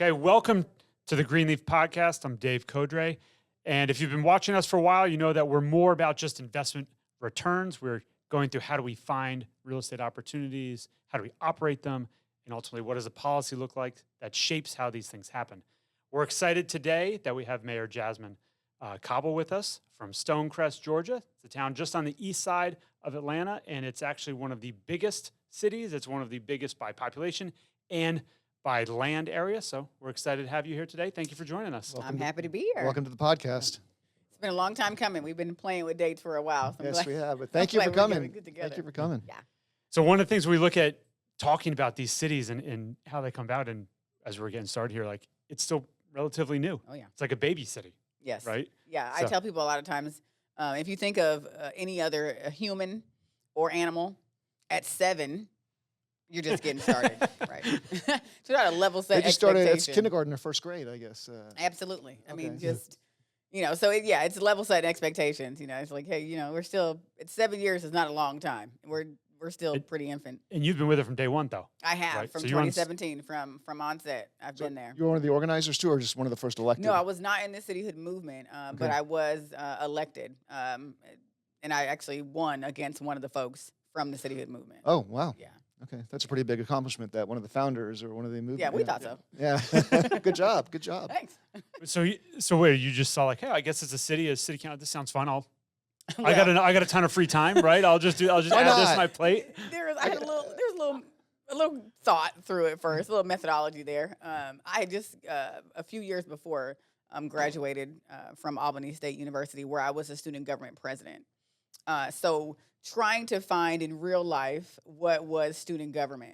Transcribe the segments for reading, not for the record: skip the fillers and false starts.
Okay, welcome to the Greenleaf podcast. I'm Dave Codre. And if you've been watching us for a while, you know that we're more about just investment returns. We're going through how do we find real estate opportunities, how do we operate them, and ultimately what does the policy look like that shapes how these things happen. We're excited today that we have Mayor Jazzmin Cobble with us from Stonecrest, Georgia. It's a town just on the east side of Atlanta, and it's actually one of the biggest cities. It's one of the biggest by population and by land area. So we're excited to have you here today. Thank you for joining us. I'm happy to be here. Welcome to the podcast. It's been a long time coming. We've been playing with dates for a while. So Yes, we have. But thank you for coming. Thank you for coming. Yeah. So one of the things we look at talking about these cities and how they come about, and as we're getting started here, like it's still relatively new. Oh, yeah. It's like a baby city, Yes. right? Yeah. So- I tell people a lot of times, if you think of any other human or animal at 7, you're just getting started, right? So not a level set They just started, it's expectation. kindergarten or first grade, I guess. Absolutely. I mean, Okay. just, so it's level set expectations. It's like, hey, we're still, it's 7 years is not a long time. We're still pretty infant. And you've been with it from day one, though. I have Right. from So you're on 2017 from onset. I've been there. You're one of the organizers too, or just one of the first elected? No, I was not in the cityhood movement, but Okay. I was elected, and I actually won against one of the folks from the cityhood movement. Oh, wow. Yeah. Okay. That's a pretty big accomplishment that one of the founders or one of the movement. Yeah, we thought so. Yeah. Good job. Good job. Thanks. So wait, you just saw like, hey, I guess it's a city council. This sounds fun. I Well, got a ton of free time, right? I'll just Why add this to not? my plate. I had a little thought through it first, a little methodology there. I just a few years before graduated from Albany State University, where I was a student government president. So trying to find in real life what was student government,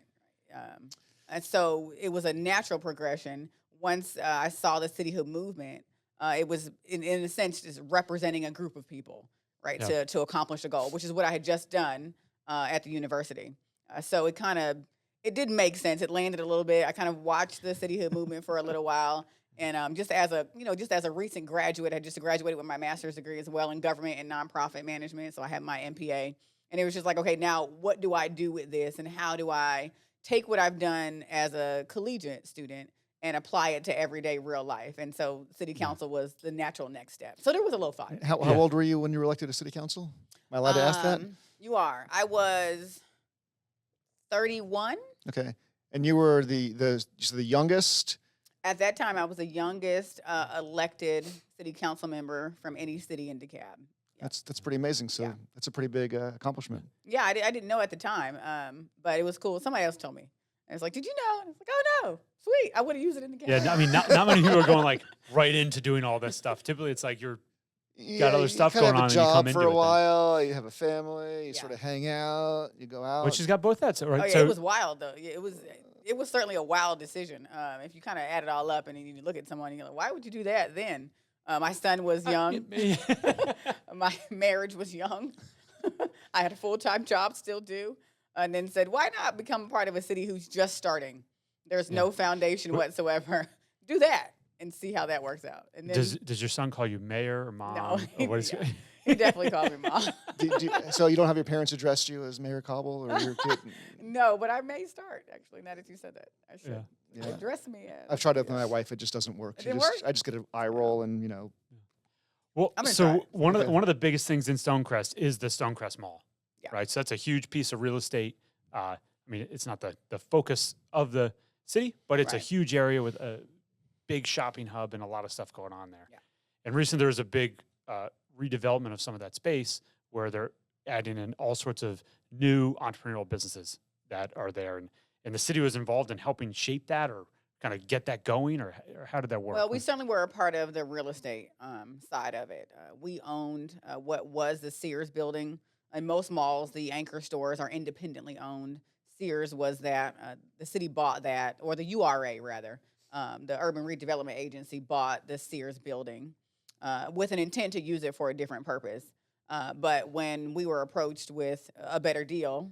and so it was a natural progression. Once I saw the cityhood movement, it was in a sense just representing a group of people, right, Yeah. to accomplish a goal, which is what I had just done at the university. So it did make sense. It landed a little bit. I kind of watched the cityhood movement for a little while. And just as a recent graduate, I just graduated with my master's degree as well in government and nonprofit management. So I had my MPA. And it was just like, okay, now what do I do with this? And how do I take what I've done as a collegiate student and apply it to everyday real life? And so city council was the natural next step. So there was a little thought. How Yeah. old were you when you were elected to city council? Am I allowed to ask that? You are. I was 31. Okay. And you were the youngest? At that time, I was the youngest elected city council member from any city in DeKalb. That's pretty amazing. So Yeah. that's a pretty big accomplishment. Yeah, I didn't know at the time, but it was cool. Somebody else told me. I was like, "Did you know?" And I was like, "Oh no, sweet! I would have used it in the game." Yeah, I mean, not many people are going like right into doing all this stuff. Typically, it's like you're got other stuff you kinda going have on a and you come job into for it a then. while. You have a family. You Yeah. sort of hang out. You go out. which has got both that, right? Oh yeah, So it was wild though. Yeah, it was certainly a wild decision. If you kind of add it all up and then you look at someone and you're like, "Why would you do that?" Then my son was young. My marriage was young. I had a full-time job, still do, and then said, "Why not become a part of a city who's just starting? There's no foundation whatsoever. Do that and see how that works out." And then does your son call you mayor or mom? no, Or what is yeah, he definitely called me mom. So you don't have your parents address you as Mayor Cobble or your kid? No, but I may start actually. Now that you said that, I should Yeah. address me as. I've tried it with my wife. It just doesn't work. It didn't work? I just get an eye roll and Well, I'm gonna so try it. one Okay. of the biggest things in Stonecrest is the Stonecrest Mall, Yeah. right? So that's a huge piece of real estate. I mean, it's not the focus of the city, but it's a Right. huge area with a big shopping hub and a lot of stuff going on there. Yeah. And recently there was a big redevelopment of some of that space where they're adding in all sorts of new entrepreneurial businesses that are there, and the city was involved in helping shape that or kind of get that going, or how did that work? Well, we certainly were a part of the real estate side of it. We owned what was the Sears building. In most malls, the anchor stores are independently owned. Sears was that. The city bought that, or the URA rather. The Urban Redevelopment Agency bought the Sears building with an intent to use it for a different purpose. But when we were approached with a better deal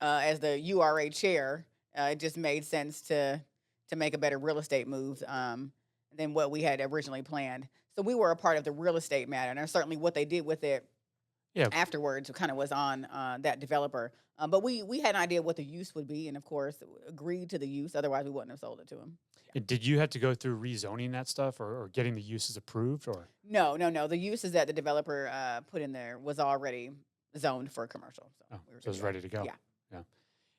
as the URA chair, it just made sense to make a better real estate move than what we had originally planned. So we were a part of the real estate matter, and certainly what they did with it Yeah. afterwards kind of was on that developer. But we had an idea what the use would be, and of course agreed to the use. Otherwise, we wouldn't have sold it to him. And did you have to go through rezoning that stuff or getting the uses approved or? No, no, no. The uses that the developer put in there was already zoned for commercial. So Oh, we were so good it's to go. ready to go. Yeah. Yeah.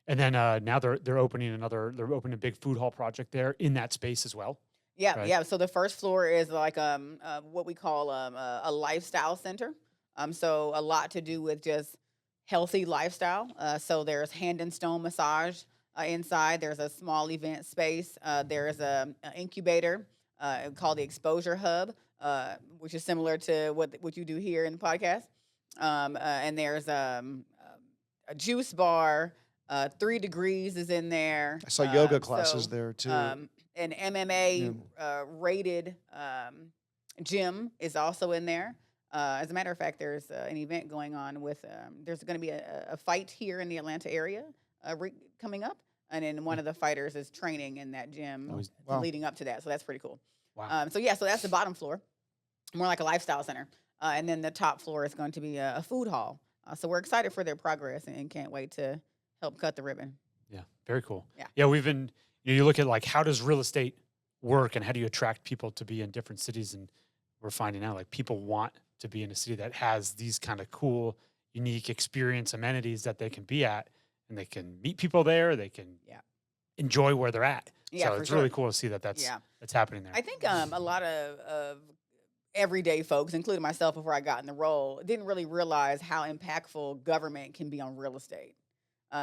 And then now they're opening a big food hall project there in that space as well. Yeah, Right. yeah. So the first floor is like what we call a lifestyle center. So a lot to do with just healthy lifestyle. So there's hand and stone massage inside. There's a small event space. There's a incubator called the Exposure Hub, which is similar to what you do here in the podcast. And there's a juice bar. 3 Degrees is in there. I saw yoga classes there too. An MMA Yeah. rated gym is also in there. As a matter of fact, there's an event going on with. There's going to be a fight here in the Atlanta area coming up, and then one of the fighters is training in that gym Oh, wow. leading up to that. So that's pretty cool. Wow. So that's the bottom floor, more like a lifestyle center, and then the top floor is going to be a food hall. So we're excited for their progress and can't wait to help cut the ribbon. Yeah. Very cool. Yeah. Yeah. We've been, you look at like, how does real estate work and how do you attract people to be in different cities? And we're finding out like people want to be in a city that has these kind of cool, unique experience amenities that they can be at and they can meet people there. They can enjoy where they're at. Yeah, So for it's sure. really cool to see that that's happening there. I think a lot of everyday folks, including myself before I got in the role, didn't really realize how impactful government can be on real estate.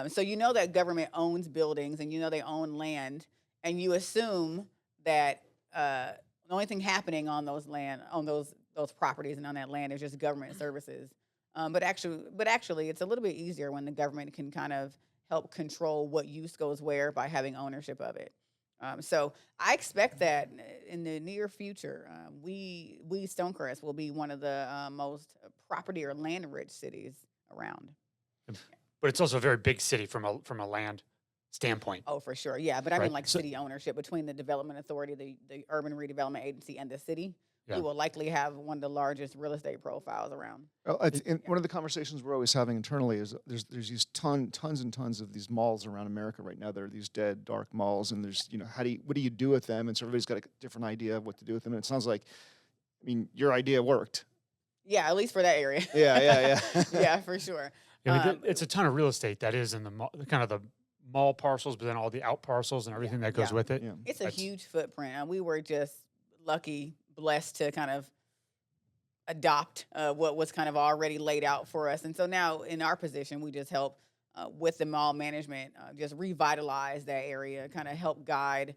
So you know that government owns buildings and you know they own land, and you assume that the only thing happening on those properties and on that land is just government services. But actually, it's a little bit easier when the government can kind of help control what use goes where by having ownership of it. So I expect that in the near future, we Stonecrest will be one of the most property or land rich cities around. But it's also a very big city from a land standpoint. Oh, for sure. Yeah. But I Right. mean, like So- city ownership between the Development Authority, the Urban Redevelopment Agency, and the city. Yeah. We will likely have one of the largest real estate profiles around. Well, one of the conversations we're always having internally is there's these tons and tons of these malls around America right now. There are these dead, dark malls, and there's what do you do with them? And so everybody's got a different idea of what to do with them. And it sounds like, I mean, your idea worked. Yeah, at least for that area. Yeah. Yeah, for sure. I mean, it's a ton of real estate that is in the kind of the mall parcels, but then all the out parcels and everything that goes with it. Yeah. It's a That's- huge footprint. And we were just lucky, blessed to kind of adopt what was kind of already laid out for us. And so now in our position, we just help with the mall management, just revitalize that area, kind of help guide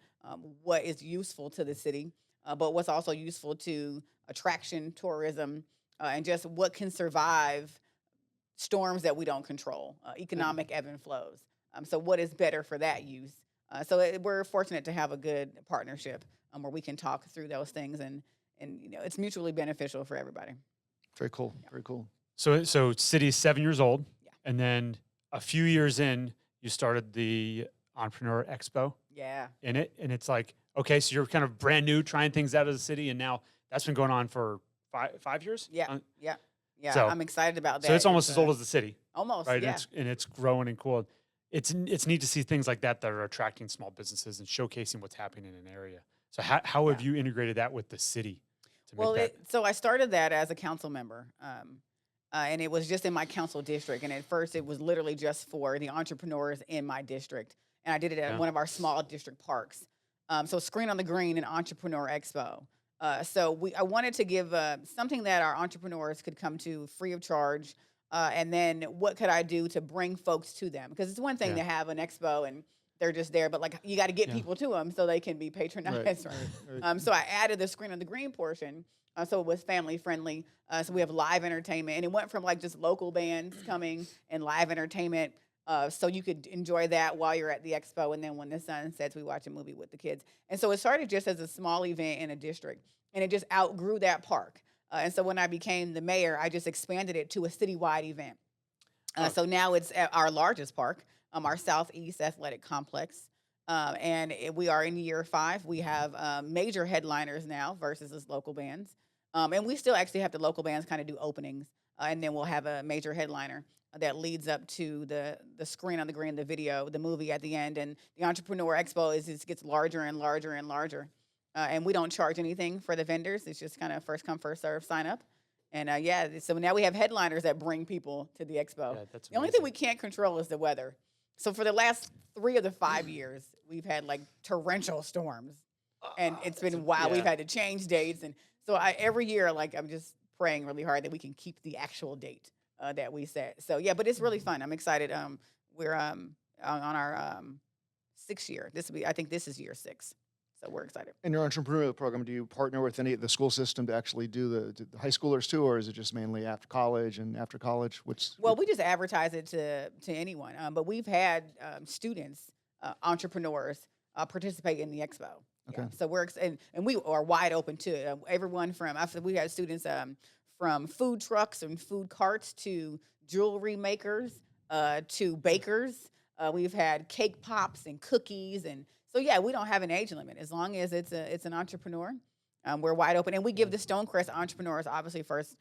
what is useful to the city, but what's also useful to attraction, tourism, and just what can survive storms that we don't control, economic ebb and flows. So what is better for that use? We're fortunate to have a good partnership where we can talk through those things and it's mutually beneficial for everybody. Very cool. Very cool. So city's 7 years old. Yeah. And then a few years in, you started the Entrepreneur Expo Yeah. in it. And it's like, okay, so you're kind of brand new, trying things out of the city. And now that's been going on for five years? Yeah. Yeah. So- I'm excited about that. So it's almost as old as the city, almost, right? yeah. And it's growing and cool. It's neat to see things like that are attracting small businesses and showcasing what's happening in an area. So how have you integrated that with the city to Well, make that? so I started that as a council member, and it was just in my council district. And at first, it was literally just for the entrepreneurs in my district, and I did it at Yeah. one of our small district parks. So Screen on the Green and Entrepreneur Expo. I wanted to give something that our entrepreneurs could come to free of charge, and then what could I do to bring folks to them? Because it's one thing Yeah. to have an expo and they're just there, but like you got to get Yeah. people to them so they can be patronized. Right. So I added the Screen on the Green portion, so it was family friendly. So we have live entertainment, and it went from like just local bands coming and live entertainment. So you could enjoy that while you're at the expo, and then when the sun sets, we watch a movie with the kids. And so it started just as a small event in a district, and it just outgrew that park. And so when I became the mayor, I just expanded it to a citywide event. So now it's at our largest park, our Southeast Athletic Complex. We are in year 5. We have major headliners now versus as local bands. And we still actually have the local bands kind of do openings. and then we'll have a major headliner that leads up to the screen on the green, the video, the movie at the end. And the Entrepreneur Expo it gets larger and larger and larger. And we don't charge anything for the vendors. It's just kind of first come, first serve, sign up. And so now we have headliners that bring people to the expo. Yeah, that's the only thing amazing. we can't control is the weather. So for the last 3 of the 5 years, we've had like torrential storms, and it's been wild. We've had to change dates, and so every year, like I'm just praying really hard that we can keep the actual date that we set. So yeah, but it's really fun. I'm excited. We're on our 6th year. I think this is year 6. So we're excited. In your entrepreneurial program, do you partner with any of the school system to actually do the high schoolers too, or is it just mainly after college and after college? Well, we just advertise it to anyone, but we've had students, entrepreneurs, participate in the expo. Okay. Yeah. So and we are wide open too. Everyone we had students from food trucks and food carts to jewelry makers to bakers. We've had cake pops and cookies, and so yeah, we don't have an age limit as long as it's an entrepreneur. We're wide open, and we give the Stonecrest entrepreneurs obviously first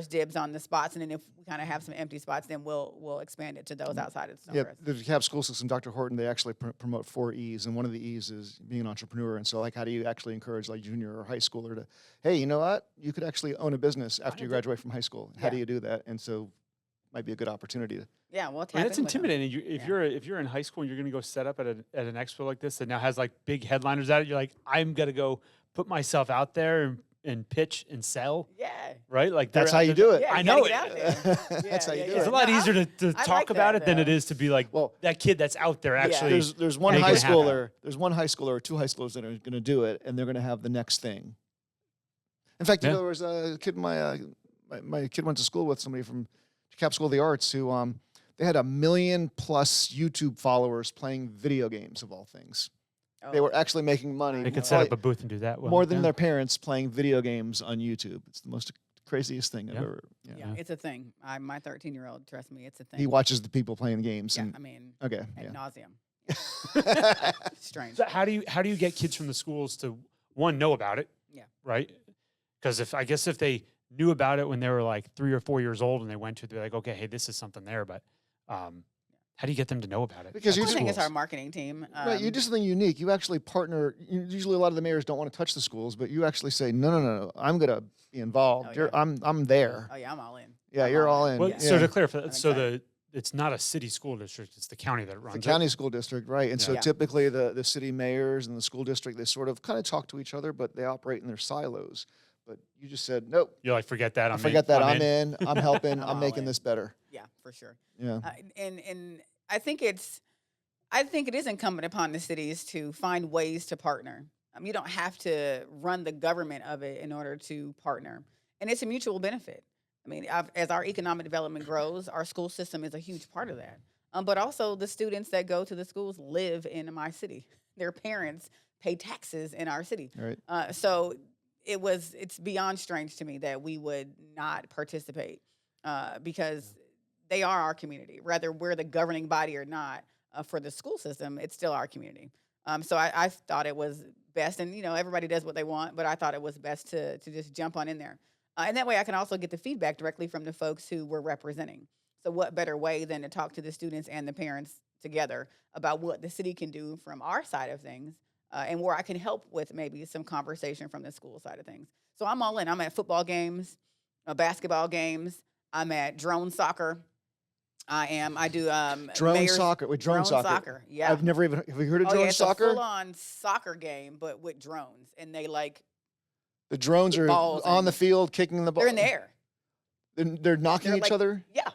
dibs on the spots, and then if we kind of have some empty spots, then we'll expand it to those outside of Stonecrest. Yeah, the DeKalb school system, Dr. Horton, they actually promote 4 E's, and one of the E's is being an entrepreneur. And so, like, how do you actually encourage like junior or high schooler to, hey, you know what, you could actually own a business after you graduate from high school? How do you do that? And so, might be a good opportunity to. Yeah, well, It's intimidating. If you're in high school and you're going to go set up at an expo like this that now has like big headliners at it, you're like, I'm gonna go put myself out there and pitch and sell. Yeah. Right. Like That's how you do it. Yeah, I you know gotta it. get out there. That's how you do It's it. a lot easier to I talk like about that, it than it though. is to be like, Well, that kid that's out there actually. There's one making high it happen. schooler. There's one high schooler or 2 high schoolers that are going to do it, and they're going to have the next thing. In fact, Yeah. there was a kid my kid went to school with somebody from DeKalb School of the Arts who they had 1 million+ YouTube followers playing video games of all things. They were actually making money. They could set up a booth and do that well. more than yeah. their parents playing video games on YouTube. It's the most craziest thing I've Yeah. ever. Yeah, it's a thing. My 13-year-old, trust me, it's a thing. He watches the people playing the games. Yeah, And, I mean, okay. ad Yeah. nauseum. Strange. So how do you get kids from the schools to know about it? Yeah. Right. Because if they knew about it when they were like 3 or 4 years old and they went to it, they're like, okay, hey, this is something there. But how do you get them to know about it? Because I you think it's schools. our marketing team. Right, you do something unique. You actually partner. Usually, a lot of the mayors don't want to touch the schools, but you actually say, "No, I'm going to be involved. Oh, yeah. I'm there. Oh yeah, I'm all in. Yeah, I'm you're all in. Well, Yeah. so to clarify, I'm so excited. it's not a city school district; it's the county that runs the it. county school district, right? And so Yeah. typically, the city mayors and the school district, they sort of kind of talk to each other, but they operate in their silos. But you just said, "Nope, You're like, forget that. I forget that. I'm in. in. I'm helping. I'm I'm all making in. this better." Yeah, for sure. Yeah. And I think it is incumbent upon the cities to find ways to partner. You don't have to run the government of it in order to partner, and it's a mutual benefit. I mean, as our economic development grows, our school system is a huge part of that. But also, the students that go to the schools live in my city. Their parents pay taxes in our city. Right. So it's beyond strange to me that we would not participate because they are our community. Whether we're the governing body or not, for the school system, it's still our community. So I thought it was best, and everybody does what they want, but I thought it was best to just jump on in there. And that way I can also get the feedback directly from the folks who we're representing. So what better way than to talk to the students and the parents together about what the city can do from our side of things, and where I can help with maybe some conversation from the school side of things. So I'm all in. I'm at football games, basketball games. I'm at drone soccer. I do Drone soccer. With drone soccer. Yeah. I've never even. Have you heard of Oh, drone yeah, it's soccer? a full-on soccer game, but with drones, and they The drones are balls on and- the field kicking the ball. they're in the air. They're knocking They're each like- other. Yeah,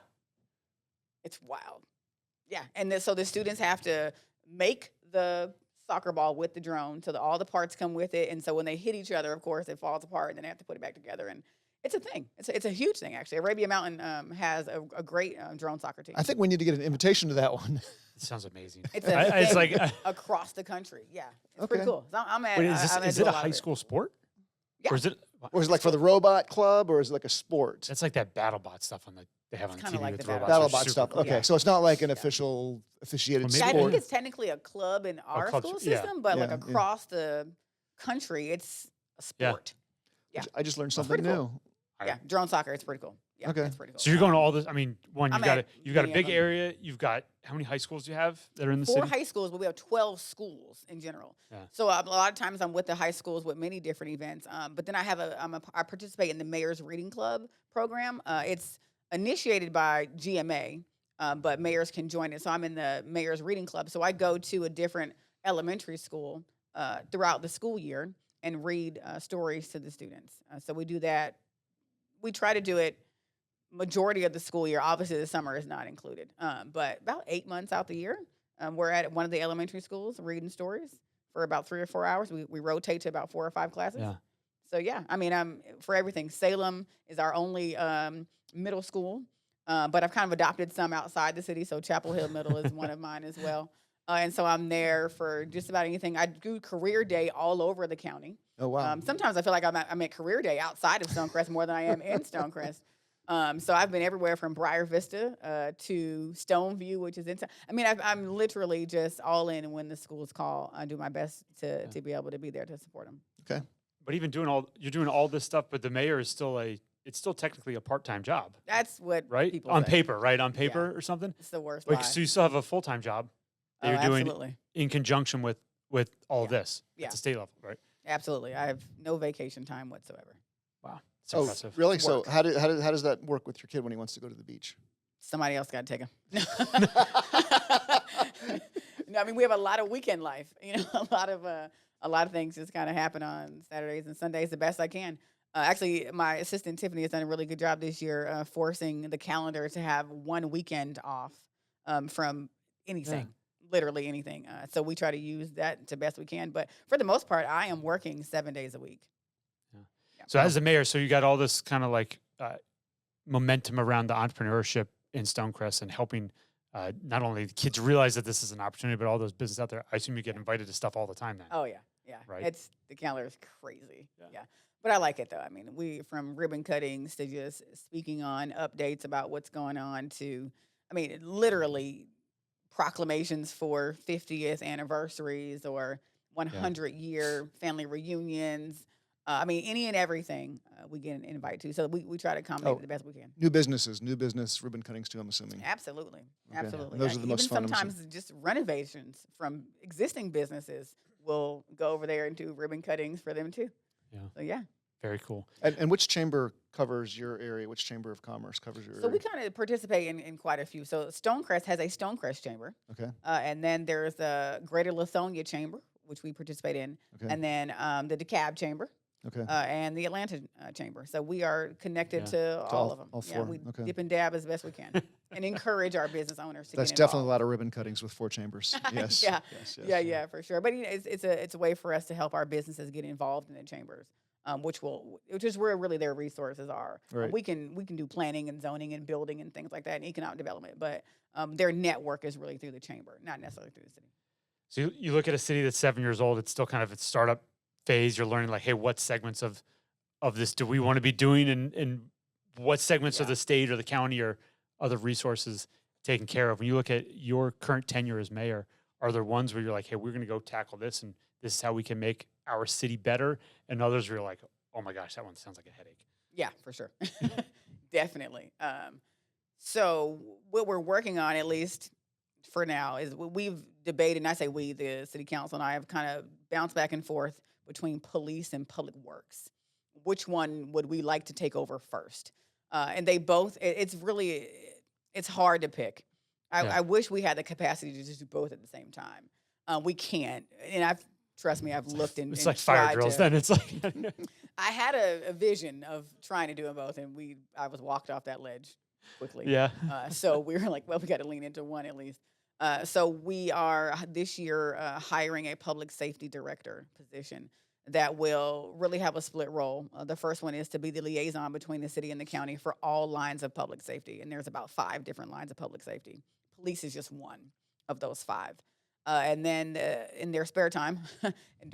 it's wild. Yeah, and so the students have to make the soccer ball with the drone, so that all the parts come with it, and so when they hit each other, of course, it falls apart, and then they have to put it back together. And it's a thing. It's a huge thing, actually. Arabia Mountain has a great drone soccer team. I think we need to get an invitation to that one. It sounds amazing. It's it's thing like, across the country. Yeah, it's Okay. pretty cool. So I'm at. wait, I'm is at it a lot of high school sport? Yeah. Or is it? Or is it like for the robot club, or is it like a sport? That's like that BattleBot stuff they have on kinda TV like with the robots. are BattleBot super stuff. cool. Okay, Yeah. so it's not like an Yeah. official officiated Well, maybe Yeah, I sport. think it's technically a club in our club, school yeah. system, but like Yeah, yeah. across the country, it's a Yeah. sport. Yeah. I just learned It's something pretty new. cool. Yeah, drone soccer, it's pretty cool. Yeah, Okay. that's pretty cool. So you're going to all this. I mean, one, I'm you've got at a many of big them. area. You've got how many high schools do you have that are in the 4 city? high schools, but we have 12 schools in general. Yeah. So a lot of times I'm with the high schools with many different events. But then I participate in the Mayor's Reading Club program. It's initiated by GMA, but mayors can join it. So I'm in the Mayor's Reading Club. So I go to a different elementary school throughout the school year and read stories to the students. So we do that. We try to do it majority of the school year. Obviously, the summer is not included, but about 8 months out the year, we're at one of the elementary schools reading stories for about 3 or 4 hours. We rotate to about 4 or 5 classes. Yeah. So yeah, I mean, I'm for everything. Salem is our only middle school, but I've kind of adopted some outside the city. So Chapel Hill Middle is one of mine as well. And so I'm there for just about anything. I do career day all over the county. Oh, wow. Sometimes I feel like I'm at career day outside of Stonecrest more than I am in Stonecrest. So I've been everywhere from Briar Vista to Stoneview, which is inside. I mean, I'm literally just all in when the schools call. I do my best to be able to be there to support them. Okay. But even you're doing all this stuff, but the mayor is it's still technically a part-time job, That's what right? people On say. paper, right? On paper or something. It's the worst. Like, lie. so you still have a full-time job that you're doing Absolutely. in conjunction with all of Yeah. this Yeah. at the state level, right? Absolutely. I have no vacation time whatsoever. Wow. It's Oh, impressive. really? So Work. how does that work with your kid when he wants to go to the beach? Somebody else got to take him. No, I mean, we have a lot of weekend life. You know, a lot of things just kind of happen on Saturdays and Sundays the best I can. Actually, my assistant Tiffany has done a really good job this year forcing the calendar to have one weekend off from anything, literally anything. So we try to use that to best we can. But for the most part, I am working 7 days a week. So as a mayor, so you got all this kind of like momentum around the entrepreneurship in Stonecrest and helping not only the kids realize that this is an opportunity, but all those businesses out there. I assume you get invited to stuff all the time then. Oh yeah, yeah. Right. The calendar is crazy. Yeah. Yeah. But I like it though. I mean, we from ribbon cuttings to just speaking on updates about what's going on to, I mean, literally proclamations for 50th anniversaries or 100-year family reunions. I mean, any and everything we get an invite to. So we try to accommodate it the best we can. New business ribbon cuttings too, I'm assuming. Absolutely. Okay. Absolutely. And those are the most Even fun, I'm assuming. sometimes just renovations from existing businesses will go over there and do ribbon cuttings for them too. Yeah. So yeah. Very cool. And which chamber covers your area? Which chamber of commerce covers your So area? we kind of participate in quite a few. So Stonecrest has a Stonecrest chamber. Okay. And then there's the Greater Lithonia chamber, which we participate in. Okay. And then the DeKalb chamber. Okay. And the Atlanta chamber. So we are connected to all all- of them. all Yeah, four. we Okay. dip and dab as best we can and encourage our business owners to That's get definitely a involved. lot of ribbon cuttings with 4 chambers. Yes. Yeah. Yes, yes, Yeah, for sure. But you know, it's a way for us to help our businesses get involved in the chambers, which is where really their resources are. Right. We can do planning and zoning and building and things like that and economic development, but their network is really through the chamber, not necessarily through the city. So you look at a city that's 7 years old. It's still kind of its startup phase. You're learning like, hey, what segments of this do we want to be doing, and what segments of the state or the county or other resources taken care of? When you look at your current tenure as mayor, are there ones where you're like, hey, we're going to go tackle this, and this is how we can make our city better, and others where you're like, oh my gosh, that one sounds like a headache? Yeah, for sure. Definitely. So what we're working on, at least for now, is we've debated, and I say we, the city council and I have kind of bounced back and forth between police and public works. Which one would we like to take over first? And they both, it's hard to pick. I wish we had the capacity to just do both at the same time. We can't. And trust me, I've looked and It's and like fire tried drills. to- Then it's like, I had a vision of trying to do them both, and I was walked off that ledge quickly. yeah. So we were like, well, we got to lean into one at least. So we are this year hiring a public safety director position that will really have a split role. The first one is to be the liaison between the city and the county for all lines of public safety. And there's about 5 different lines of public safety. Police is just one of those 5. And then in their spare time,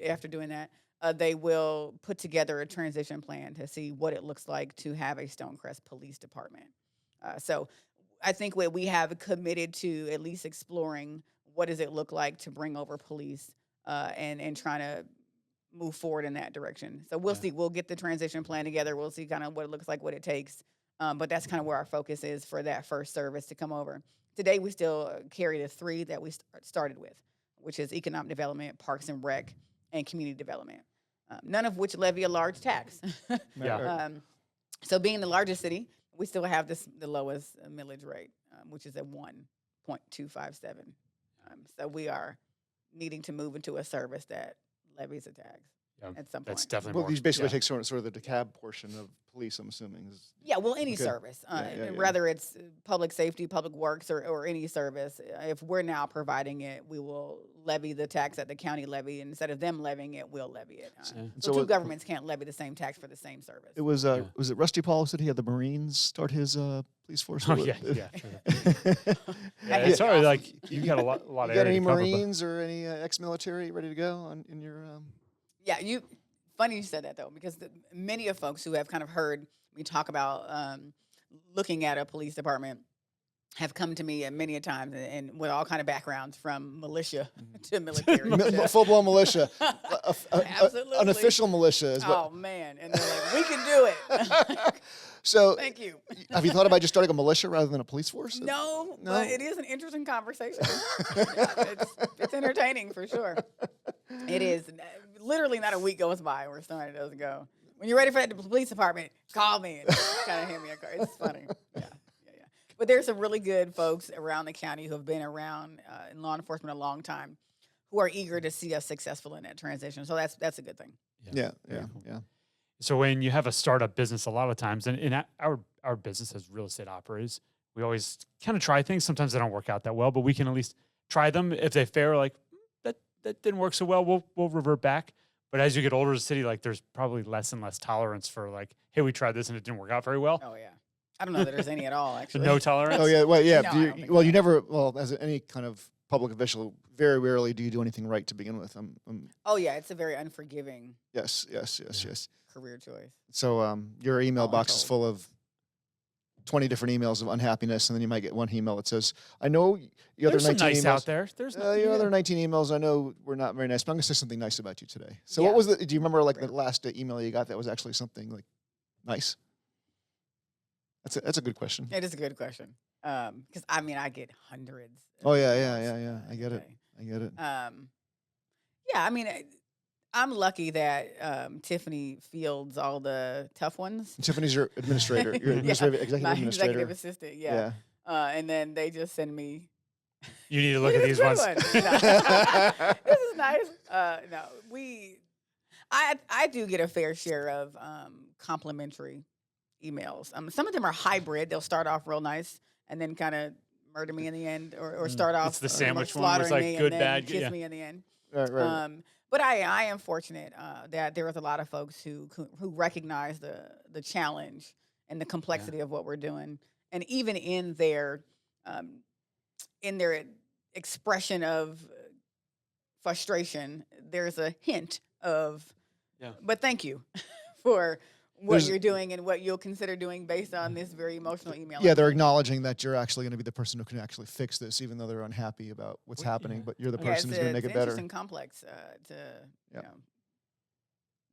after doing that, they will put together a transition plan to see what it looks like to have a Stonecrest Police Department. So I think we have committed to at least exploring what does it look like to bring over police and trying to move forward in that direction. So we'll see. We'll get the transition plan together. We'll see kind of what it looks like, what it takes. But that's kind of where our focus is for that first service to come over. Today, we still carry the 3 that we started with, which is economic development, parks and rec, and community development. None of which levy a large tax. Yeah. So being the largest city, we still have the lowest millage rate, which is at 1.257. So we are needing to move into a service that levies a tax Yeah, at some that's point. definitely Well, more. these basically yeah. take sort of the DeKalb portion of police, I'm assuming. Yeah, well, any Okay. service, Yeah. whether it's public safety, public works, or any service, if we're now providing it, we will levy the tax that the county levy, and instead of them levying it, we'll levy it. Yeah. So So two governments can't levy the same tax for the same service. It was Yeah. was it Rusty Paul who said he had the Marines start his police force? Oh What- yeah, yeah. I It's think already awesome. like you got a lot You of got area any to cover, but- Marines or any ex-military ready to go in your? Yeah, funny you said that though, because many of folks who have kind of heard me talk about looking at a police department have come to me many a times and with all kind of backgrounds from militia to military. to- Full-blown militia, an Absolutely. official militia is what. Oh man, and they're like, we can do it. So, Thank you. have you thought about just starting a militia rather than a police force? No, No? but it is an interesting conversation. Yeah, it's entertaining for sure. It is. Literally not a week goes by where somebody doesn't go, when you're ready for that police department, call me and kind of hand me a card. It's funny. Yeah. But there's some really good folks around the county who have been around in law enforcement a long time who are eager to see us successful in that transition. So that's a good thing. Yeah. Very cool. Yeah. So when you have a startup business, a lot of times, and in our business as real estate operators, we always kind of try things. Sometimes they don't work out that well, but we can at least try them. If they fail, like that didn't work so well, we'll revert back. But as you get older as a city, like there's probably less and less tolerance for like, hey, we tried this and it didn't work out very well. Oh yeah. I don't know that there's any at all So actually. no tolerance. Oh yeah. Well, yeah. No, do I you, don't think well, so. you never. Well, as any kind of public official, very rarely do you do anything right to begin with. Oh yeah, it's a very unforgiving Yes. career choice. So your email All I'm box is told. full of 20 different emails of unhappiness, and then you might get one email that says, "I know the other There's some 19 nice emails out there. There's your other 19 emails. I know were not very nice, but I'm gonna say something nice about you today." So Yeah. what was the? Do you remember like the Great. last email you got that was actually something like nice? That's a good question. It is a good question. Because I mean I get hundreds. of Oh yeah. emails, I get it. day. I get it. Yeah, I mean, I'm lucky that Tiffany fields all the tough ones. Tiffany's your administrator. Your Yeah, executive my administrator. executive assistant, yeah. And then they just send me. You need to look at these this ones. good one." No. This is nice. No, I do get a fair share of complimentary emails. Some of them are hybrid. They'll start off real nice and then kind of murder me in the end, or start off It's the like sandwich one where it's slaughtering like me good, and then bad, kiss yeah. me in the end. Right. But I am fortunate that there was a lot of folks who recognize the challenge and the complexity of what we're doing, and even in their expression of frustration, there's a hint of, Yeah. but thank you for what There's- you're doing and what you'll consider doing based on this very emotional email. Yeah, they're acknowledging that you're actually going to be the person who can actually fix this, even though they're unhappy about what's Well, happening. yeah. But you're the Yeah, person who's going to make it's it better. interesting complex to Yeah. you know,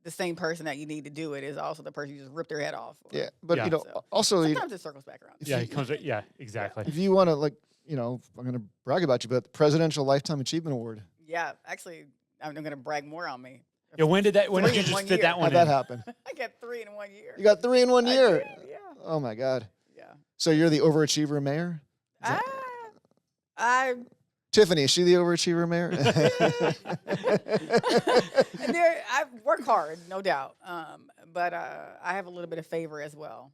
the same person that you need to do it is also the person you just rip their head off. or- Yeah, but Yeah. So, also, sometimes it circles back around. Yeah, it comes. Yeah, exactly. if you want to, like, I'm going to brag about you, but the Presidential Lifetime Achievement Award. Yeah, actually, I'm going to brag more on me. Yeah, when did Three you in just one fit year. that one How'd that in? happen? I got 3 in 1 year. You got 3 in 1 I year. did, yeah, Oh my God! yeah. So you're the overachiever mayor? Is that- I Tiffany, is she the overachiever mayor? I work hard, no doubt. But I have a little bit of favor as well.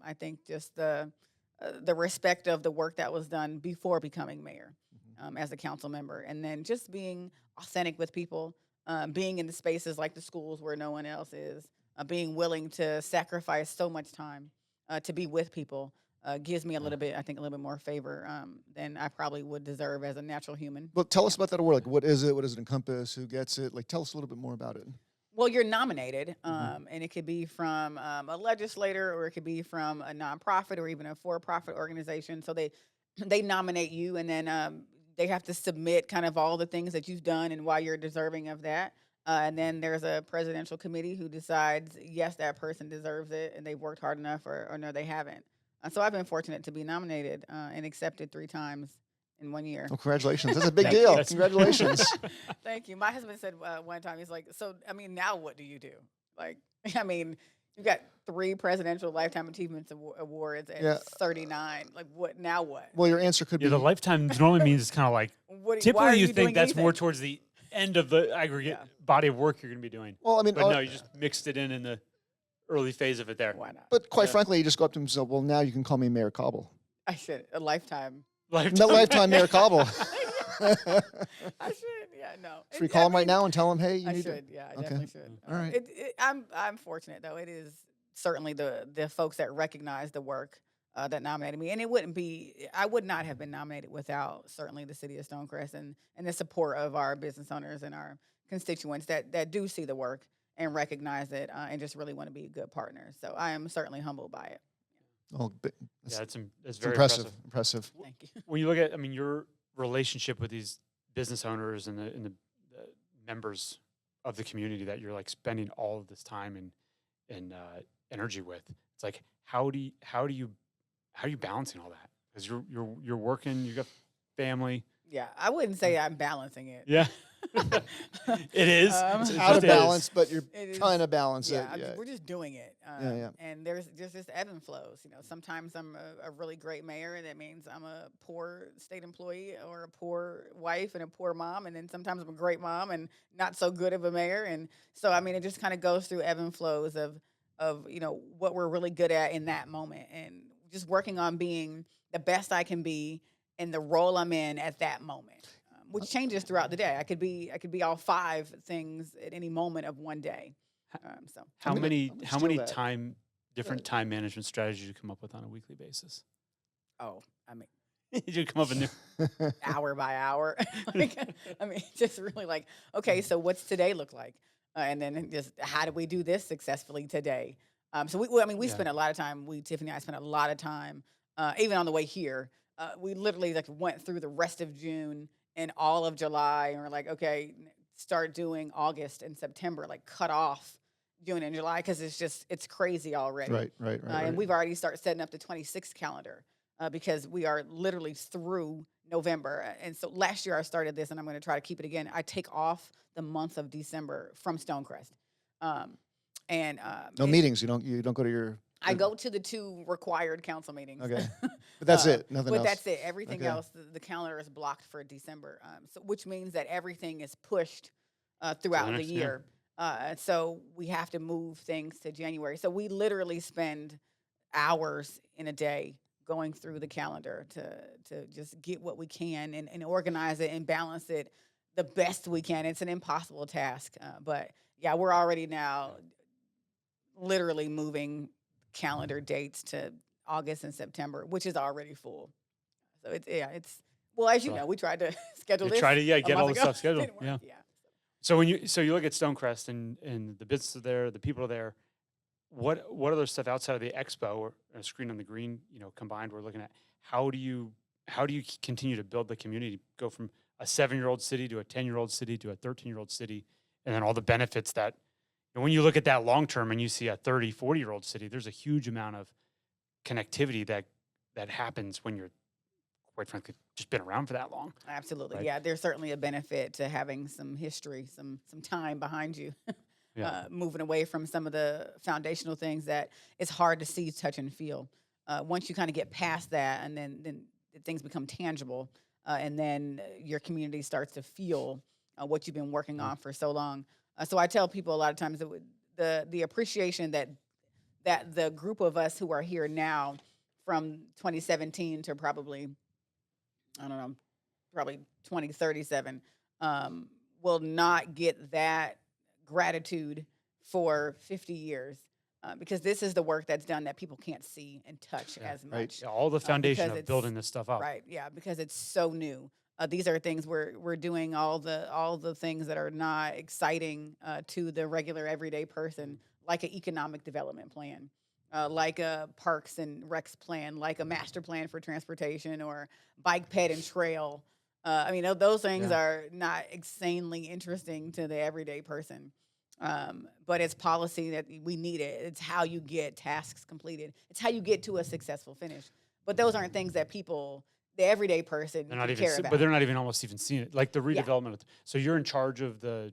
I think just the respect of the work that was done before becoming mayor, as a council member, and then just being authentic with people, being in the spaces like the schools where no one else is, being willing to sacrifice so much time to be with people. Gives me a little bit more favor than I probably would deserve as a natural human. Well, tell us about that award. Like, what is it? What does it encompass? Who gets it? Like, tell us a little bit more about it. Well, you're nominated, and it could be from a legislator, or it could be from a nonprofit, or even a for-profit organization. So they nominate you, and then they have to submit kind of all the things that you've done and why you're deserving of that. And then there's a presidential committee who decides, yes, that person deserves it and they've worked hard enough, or no, they haven't. So I've been fortunate to be nominated and accepted 3 times in 1 year. Well, congratulations. That's a big Yeah, deal. that's- Congratulations. Thank you. My husband said one time, he's like, so, I mean, now what do you do? Like, I mean, you got 3 presidential lifetime achievements awards and Yeah. 39. Like, what, now what? Well, your answer could Yeah, be the lifetime normally means it's kind of like Why are typically you doing think that's more anything? towards the end of the aggregate Yeah. body of work you're going to be doing. well, I mean, But no, you just mixed it in the early phase of it there. Why not? but quite Yeah. frankly, you just go up to him and say, well, now you can call me Mayor Cobble. I should. A lifetime. No, lifetime Mayor Cobble. I should. Yeah, no. Should we call him right now and tell him, hey, you I need should. Yeah, I Okay. definitely should. All right. I'm fortunate though. It is certainly the folks that recognize the work that nominated me, and I would not have been nominated without certainly the city of Stonecrest and the support of our business owners and our constituents that do see the work and recognize it and just really want to be good partners. So I am certainly humbled by it. Oh, Yeah, that's it's very impressive. Impressive. Thank you. When you look at, I mean, your relationship with these business owners and the members of the community that you're like spending all of this time and energy with, it's like how are you balancing all that? Because you're working, you got family. Yeah, I wouldn't say I'm balancing it. Yeah, it is. Um, It's It's out of just is. balance, but you're It is- trying to balance Yeah, it. Yeah. we're just doing it. Yeah. And there's just this ebb and flows. You know, sometimes I'm a really great mayor, and that means I'm a poor state employee or a poor wife and a poor mom. And then sometimes I'm a great mom and not so good of a mayor. And so, I mean, it just kind of goes through ebb and flows of what we're really good at in that moment, and just working on being the best I can be in the role I'm in at that moment. Which changes throughout the day. I could be all 5 things at any moment of one day. So How I'm gonna many steal that. different time management strategies do you come up with on a weekly basis? I mean, Did you come up with new? hour by hour. Like, I mean, just really like, okay, so what's today look like? And then just how do we do this successfully today? So we Yeah. spent a lot of time. Tiffany and I spent a lot of time, even on the way here. We literally like went through the rest of June and all of July, and we're like, okay, start doing August and September, like cut off June and July because it's crazy already. Right. And we've already started setting up the 26th calendar because we are literally through November. And so last year I started this, and I'm going to try to keep it again. I take off the month of December from Stonecrest. No meetings. You don't go to your. I go to the 2 required council meetings. Okay. But that's it. Nothing But else. that's it. Everything Okay. else, the calendar is blocked for December, which means that everything is pushed throughout the next year. year. So we have to move things to January. So we literally spend hours in a day going through the calendar to just get what we can and organize it and balance it the best we can. It's an impossible task. But yeah, we're already now literally moving calendar dates to August and September, which is already full. So it's well, as you So- know, we tried to schedule You this. try to a get all month the ago. stuff scheduled. Didn't work. Yeah. So when you look at Stonecrest and the business are there, the people are there, what other stuff outside of the expo or a screen on the green, combined we're looking at, how do you continue to build the community, go from a 7-year-old city to a 10-year-old city to a 13-year-old city, and then all the benefits that when you look at that long term and you see a 30, 40-year-old city, there's a huge amount of connectivity that happens when you're, quite frankly, just been around for that long. Absolutely. Right. Yeah, there's certainly a benefit to having some history, some time behind you. Yeah. Moving away from some of the foundational things that it's hard to see, touch, and feel. Once you kind of get past that, and then things become tangible, and then your community starts to feel what you've been working on for so long. So I tell people a lot of times that the appreciation that the group of us who are here now, from 2017 to probably 2037, will not get that gratitude for 50 years because this is the work that's done that people can't see and touch as much. right. Yeah, all the foundation because of building this stuff up. Right. Yeah, because it's so new. These are things we're doing all the things that are not exciting to the regular everyday person, like an economic development plan, like a parks and recs plan, like a master plan for transportation or bike ped and trail. I mean, those things Yeah. are not insanely interesting to the everyday person. But it's policy that we need it. It's how you get tasks completed. It's how you get to a successful finish. But those aren't things that people, the everyday person, They're not can even, care about. but they're not even almost even seeing it. Like the Yeah. redevelopment. So you're in charge of the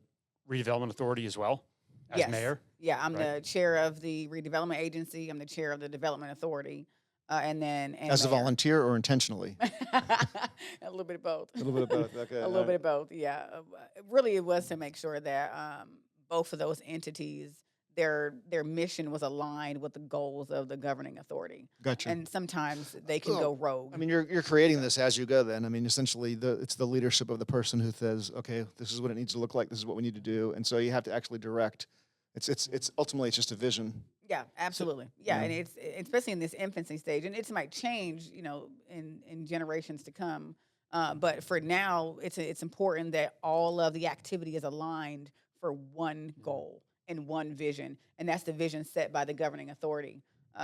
redevelopment authority as well as Yes. mayor. Yeah, I'm right? the chair of the redevelopment agency. I'm the chair of the development authority, and As a mayor. volunteer or intentionally? A little bit of both. A little bit of both. Okay. A little bit of both. Yeah. Really, it was to make sure that both of those entities, their mission was aligned with the goals of the governing authority. Gotcha. And sometimes they can Well, go rogue. I mean, you're creating this as you go. Then, I mean, essentially, it's the leadership of the person who says, "Okay, this is what it needs to look like. This is what we need to do," and so you have to actually direct. It's ultimately it's just a vision. Yeah, absolutely. Yeah, yeah. and it's especially in this infancy stage, and it might change, in generations to come. But for now, it's important that all of the activity is aligned for one goal and one vision, and that's the vision set by the governing authority.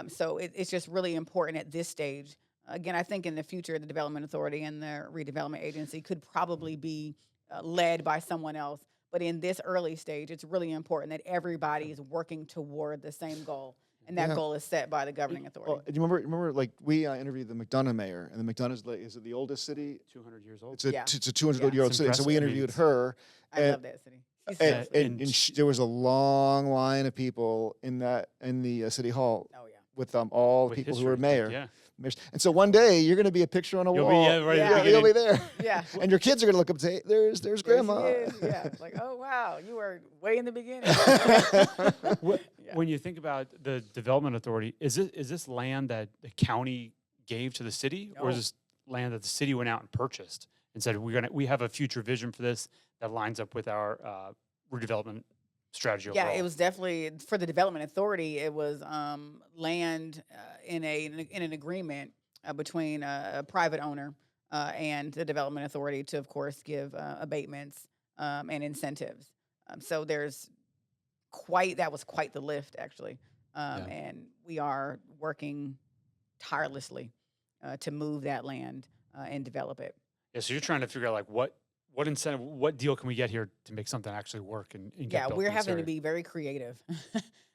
So it's just really important at this stage. Again, I think in the future, the development authority and the redevelopment agency could probably be led by someone else. But in this early stage, it's really important that everybody is working toward the same goal, and that Yeah. goal is set by the governing authority. Well, do you remember, like we interviewed the McDonough mayor, and the McDonough is it the oldest city? 200 years old. It's a Yeah. it's a 200-year-old It's city. So we impressive. I mean, interviewed it's- her, I and love that city. She's Yeah, so and, sweet. and there was a long line of people in the city hall Oh yeah. with all the with people who history, were like, mayor. Yeah. Mayors. And so one day you're going to be a picture on a You'll be, wall. yeah, right at the yeah, you'll be there. Yeah. And your kids are going to look up and say, "There's There she grandma." is. Yeah. Like, oh wow, you were way in the beginning. Yeah. When you think about the development authority, is this land that the county gave to the city, or is No. this land that the city went out and purchased and said we have a future vision for this that lines up with our redevelopment strategy Yeah, overall? it was definitely for the development authority. It was land in an agreement between a private owner and the development authority to, of course, give abatements and incentives. So that was quite the lift, actually, Yeah. and we are working tirelessly to move that land and develop it. Yeah, so you're trying to figure out like what incentive, what deal can we get here to make something actually work and get Yeah, built we're in this having to area? be very creative.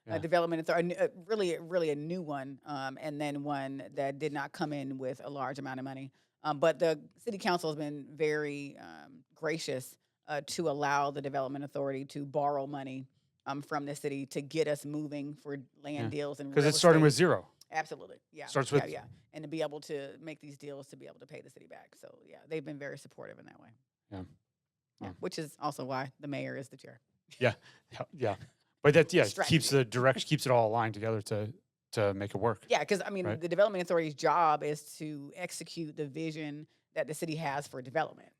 Yeah. Development authority, really a new one, and then one that did not come in with a large amount of money. But the city council has been very gracious to allow the development authority to borrow money from the city to get us moving for land deals and Because real it's starting with estate. zero. Absolutely, yeah. Starts yeah, with- yeah, and to be able to make these deals to be able to pay the city back. So yeah, they've been very supportive in that way. Yeah. Yeah, Wow. which is also why the mayor is the chair. Yeah. But that keeps Strategy. keeps it all aligned together to make it work. Yeah, because I mean, Right. the development authority's job is to execute the vision that the city has for development.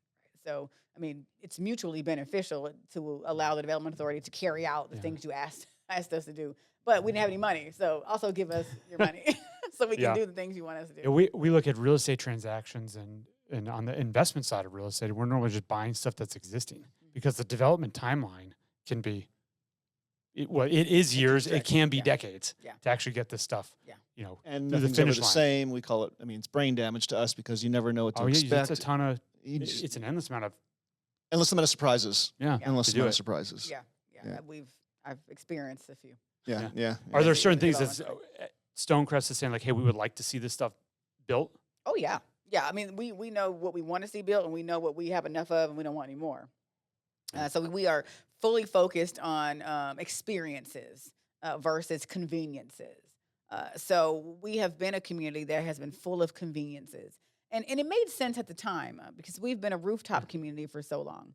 So, I mean, it's mutually beneficial to allow the development authority to carry out the Yeah. things you asked us to do. But we didn't have any money, so also give us your money so we can Yeah. do the things you want us to do. Yeah, we look at real estate transactions and on the investment side of real estate, we're normally just buying stuff that's existing because the development timeline can be, it is years, it stretching, can be yeah. decades Yeah. to actually get this stuff, Yeah. And through the nothing's ever finish the line. same. We call it. I mean, it's brain damage to us because you never know what to Oh yeah, expect. it's a ton of, It's it's an endless amount of, endless amount of surprises. yeah. Endless to do amount it. of surprises. Yeah, Yeah. I've experienced a few. Yeah. Yeah. Yeah. Are there the certain things development that Stonecrest is saying like, hey, we would like to see this stuff built? Oh yeah, yeah. I mean, we know what we want to see built, and we know what we have enough of, and we don't want any more. So we are fully focused on experiences versus conveniences. So we have been a community that has been full of conveniences, and it made sense at the time because we've been a rooftop community for so long.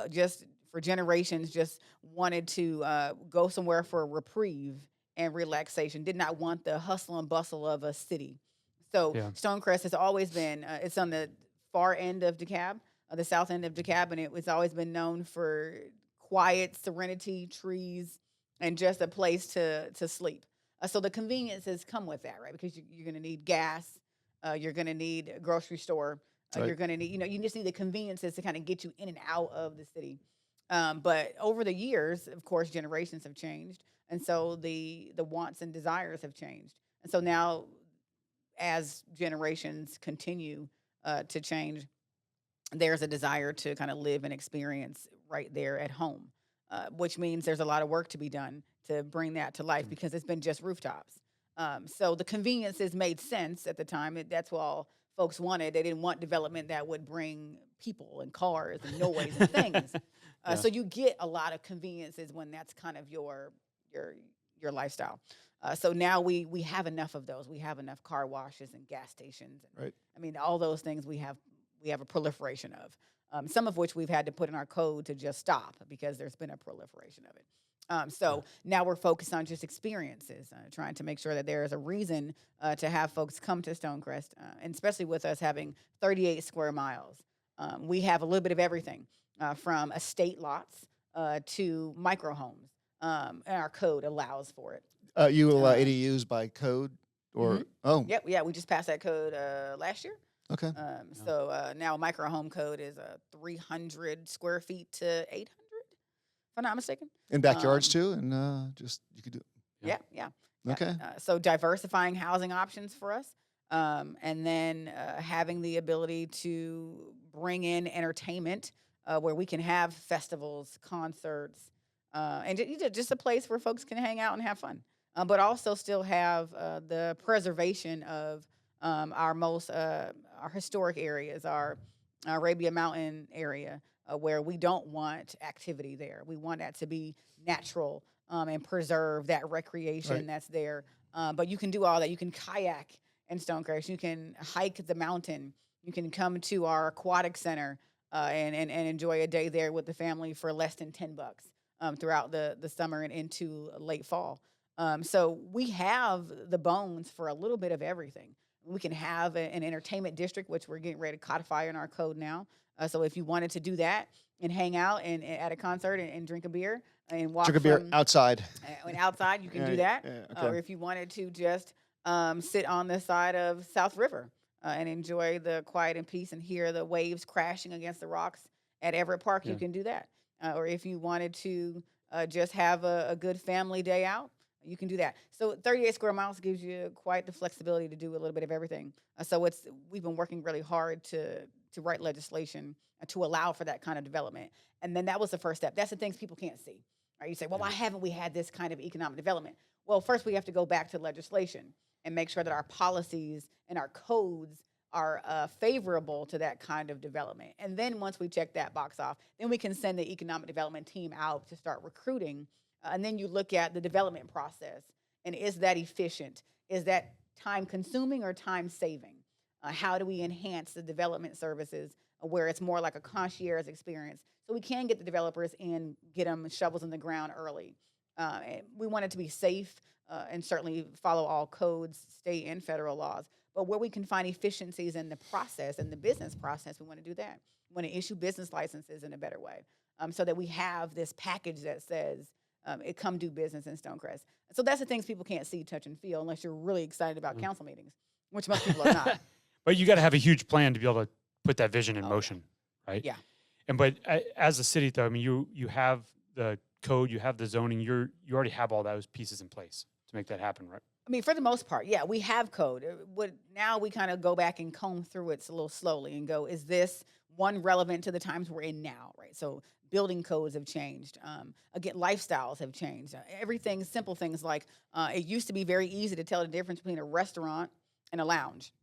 Just for generations, just wanted to go somewhere for a reprieve and relaxation. Did not want the hustle and bustle of a city. So Yeah. Stonecrest has always been, it's on the far end of DeKalb, the south end of DeKalb, and it's always been known for quiet, serenity, trees, and just a place to sleep. So the conveniences come with that, right? Because you're going to need gas, you're going to need a grocery store, Right. you're going to need, you just need the conveniences to kind of get you in and out of the city. But over the years, of course, generations have changed, and so the wants and desires have changed. And so now, as generations continue to change, there's a desire to kind of live and experience right there at home, which means there's a lot of work to be done to bring that to life because it's been just rooftops. So the conveniences made sense at the time. That's what all folks wanted. They didn't want development that would bring people and cars and noise and things. Yeah. So you get a lot of conveniences when that's kind of your lifestyle. So now we have enough of those. We have enough car washes and gas stations. And, Right. I mean, all those things we have a proliferation of. Some of which we've had to put in our code to just stop because there's been a proliferation of it. So now we're focused on just experiences, trying to make sure that there is a reason to have folks come to Stonecrest, and especially with us having 38 square miles. We have a little bit of everything from estate lots to micro homes, and our code allows for it. You allow ADUs by code, or Mhm. oh, Yep, yeah, we just passed that code last year. okay. So now micro home code is 300 square feet to 800, if I'm not mistaken. In backyards Um, too, and just you could do. Yeah, yeah. Yeah. Okay. So diversifying housing options for us, and then having the ability to bring in entertainment where we can have festivals, concerts, and just a place where folks can hang out and have fun, but also still have the preservation of our historic areas, our Arabia Mountain area, where we don't want activity there. We want that to be natural and preserve that recreation Right. that's there. But you can do all that. You can kayak in Stonecrest. You can hike the mountain. You can come to our aquatic center and enjoy a day there with the family for less than $10 throughout the summer and into late fall. So we have the bones for a little bit of everything. We can have an entertainment district, which we're getting ready to codify in our code now. So if you wanted to do that and hang out and at a concert and drink a beer and walk Drink a beer from outside. and outside, you can do Yeah, that. yeah, okay. Or if you wanted to just sit on the side of South River and enjoy the quiet and peace and hear the waves crashing against the rocks at Everett Park, you Yeah. can do that. Or if you wanted to just have a good family day out, you can do that. So 38 square miles gives you quite the flexibility to do a little bit of everything. So we've been working really hard to write legislation to allow for that kind of development. And then that was the first step. That's the things people can't see. Right? You say, well, why haven't we had this kind of economic development? Well, first we have to go back to legislation and make sure that our policies and our codes are favorable to that kind of development. And then once we check that box off, then we can send the economic development team out to start recruiting. And then you look at the development process, and is that efficient? Is that time consuming or time saving? How do we enhance the development services where it's more like a concierge experience, so we can get the developers in, get them shovels in the ground early. And we want it to be safe and certainly follow all codes, state and federal laws. But where we can find efficiencies in the process and the business process, we want to do that. We want to issue business licenses in a better way, so that we have this package that says it come do business in Stonecrest. So that's the things people can't see, touch, and feel unless you're really excited about council meetings, which most people are not. But you got to have a huge plan to be able to put that vision in Oh, yeah. motion, right? Yeah. And but as a city, though, I mean, you have the code, you have the zoning, you already have all those pieces in place to make that happen, right? I mean, for the most part, yeah, we have code. Now we kind of go back and comb through it a little slowly and go, is this one relevant to the times we're in now, right? So building codes have changed. Again, lifestyles have changed. Everything, simple things like it used to be very easy to tell the difference between a restaurant and a lounge.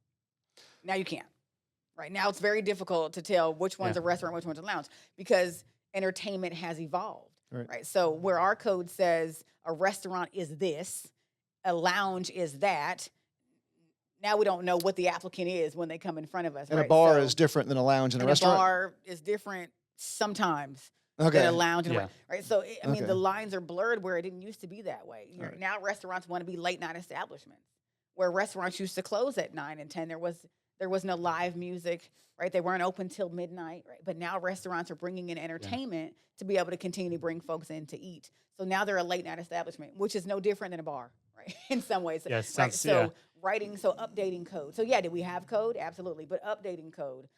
Now you can't. Right now it's very difficult to tell which one's Yeah. a restaurant, which one's a lounge, because entertainment has evolved. Right. So where our code says a restaurant is this, a lounge is that, now we don't know what the applicant is when they come in front of us. And right? a bar So- is different than a lounge and a and restaurant. a bar is different sometimes Okay. than a lounge. And Yeah. right. So, I mean, Okay. the lines are blurred where it didn't used to be that way. Right. Now restaurants want to be late night establishments, where restaurants used to close at 9 and 10. There was no live music, right? They weren't open till midnight, right? But now restaurants are bringing in entertainment to be able to continue to bring folks in to eat. So now they're a late night establishment, which is no different than a bar, right? In some ways. Yeah, it right? sounds- So yeah. updating code. So yeah, did we have code? Absolutely. But updating code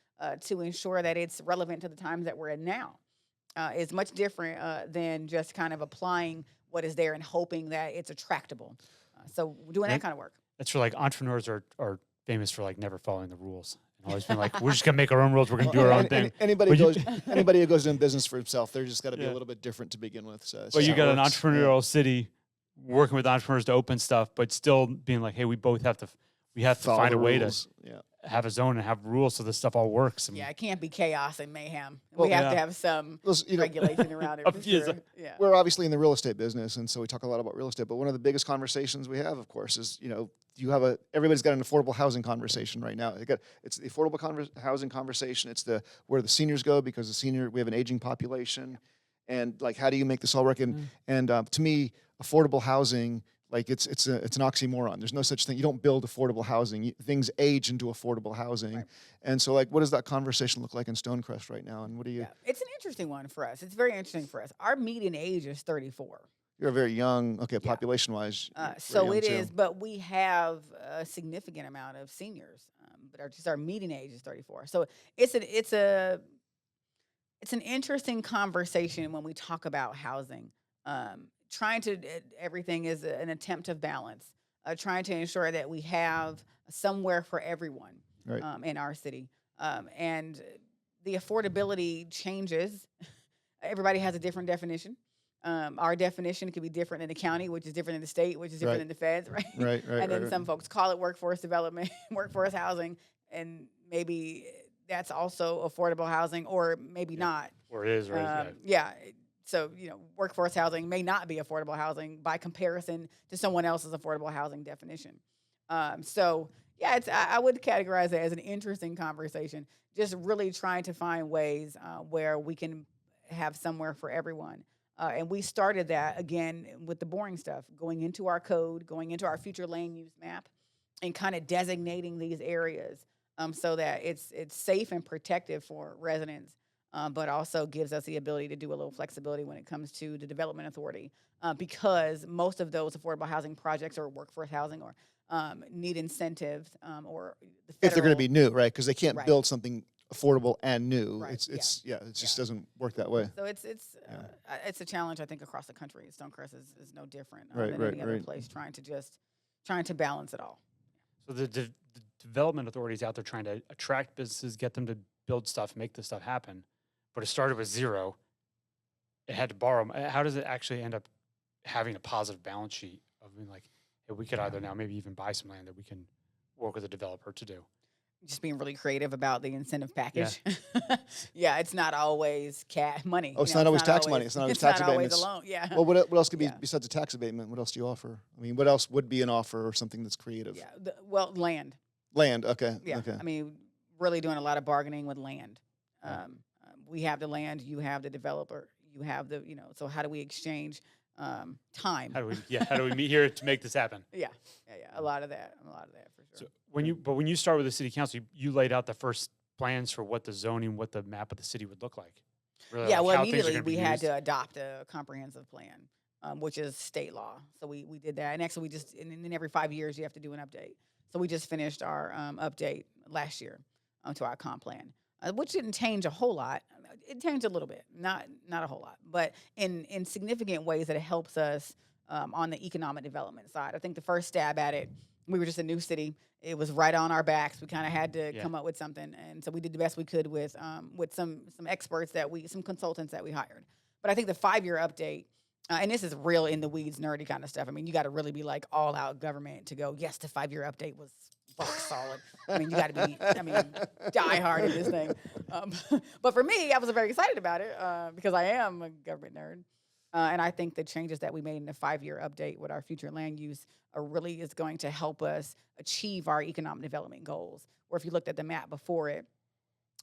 to ensure that it's relevant to the times that we're in now is much different than just kind of applying what is there and hoping that it's attractable. So doing that Right. kind of work. That's for like entrepreneurs are famous for like never following the rules. and always been like, we're just gonna make our own rules. We're gonna do our own thing. Anybody But you- anybody who goes in business for himself, they're just got to be Yeah. a little bit different to begin with. So, But you it got an works. entrepreneurial city working with entrepreneurs to open stuff, but still being like, hey, we have to Follow find the a way rules. to have a zone and have rules so this stuff all works. And Yeah, it can't be chaos and mayhem. Well, we have yeah. to have some Listen, regulation around it. Of- For yes, sure. Yeah. we're obviously in the real estate business, and so we talk a lot about real estate. But one of the biggest conversations we have, of course, is everybody's got an affordable housing conversation right now. It's the affordable housing conversation. It's where the seniors go because we have an aging population, and like how do you make this all work? And to me, affordable housing. Like it's an oxymoron. There's no such thing. You don't build affordable housing. Things age into affordable housing. Right. And so, like, what does that conversation look like in Stonecrest right now? And what do you? Yeah. It's an interesting one for us. It's very interesting for us. Our median age is 34. You're very young. Okay, Yeah. population-wise. So it is, but we have a significant amount of seniors. But our median age is 34. So it's an interesting conversation when we talk about housing. Everything is an attempt of balance, trying to ensure that we have somewhere for everyone Right. in our city. And the affordability changes. Everybody has a different definition. Our definition could be different in the county, which is different in the state, which is different Right. in the feds, right? Right. And then right. some folks call it workforce development, workforce housing, and maybe that's also affordable housing, or maybe not. or it is, right? Yeah. So, workforce housing may not be affordable housing by comparison to someone else's affordable housing definition. I would categorize it as an interesting conversation, just really trying to find ways where we can have somewhere for everyone. And we started that, again, with the boring stuff, going into our code, going into our future land use map, and kind of designating these areas so that it's safe and protective for residents. But also gives us the ability to do a little flexibility when it comes to the development authority, because most of those affordable housing projects or workforce housing or need incentives or the If they're going to be federal- new, right? Because they can't Right. build something affordable and new. Right, It just Yeah. doesn't work that way. So it's a challenge, I think, across the country. Stonecrest is no different Right, than right, any other right. place, trying to balance it all. So the development authorities out there trying to attract businesses, get them to build stuff, make this stuff happen. But it started with zero. It had to borrow. How does it actually end up having a positive balance sheet of being like, hey, we could either now maybe even buy some land that we can work with a developer to do? Just being really creative about the incentive package. Yeah, it's not always money. Oh, it's not always tax money. It's not always tax It's not always abatements. a loan. Yeah. Well, what else could be Yeah. besides a tax abatement? What else do you offer? I mean, what else would be an offer or something that's creative? Yeah. Land. Land. Okay. Yeah. Okay. I mean, really doing a lot of bargaining with land. We have the land, you have the developer, you have so how do we exchange time? How do we meet here to make this happen? Yeah. A lot of that for sure. So when you start with the city council, you laid out the first plans for what the zoning, what the map of the city would look like. Really, Yeah, like well, how things are immediately gonna be we had used. to adopt a comprehensive plan, which is state law. So we did that. And actually and then every 5 years you have to do an update. So we just finished our update last year to our comp plan, which didn't change a whole lot. It changed a little bit, not a whole lot, but in significant ways that it helps us on the economic development side. I think the first stab at it, we were just a new city. It was right on our backs. We kind of had to come up with something, and so we did the best we could with some experts some consultants that we hired. But I think the 5-year update, and this is real in the weeds, nerdy kind of stuff. I mean, you got to really be like all out government to go, yes, the 5-year update was rock solid. I mean, you got to be, die hard in this thing. But for me, I was very excited about it because I am a government nerd. And I think the changes that we made in the 5-year update with our future land use really is going to help us achieve our economic development goals. Or if you looked at the map before it,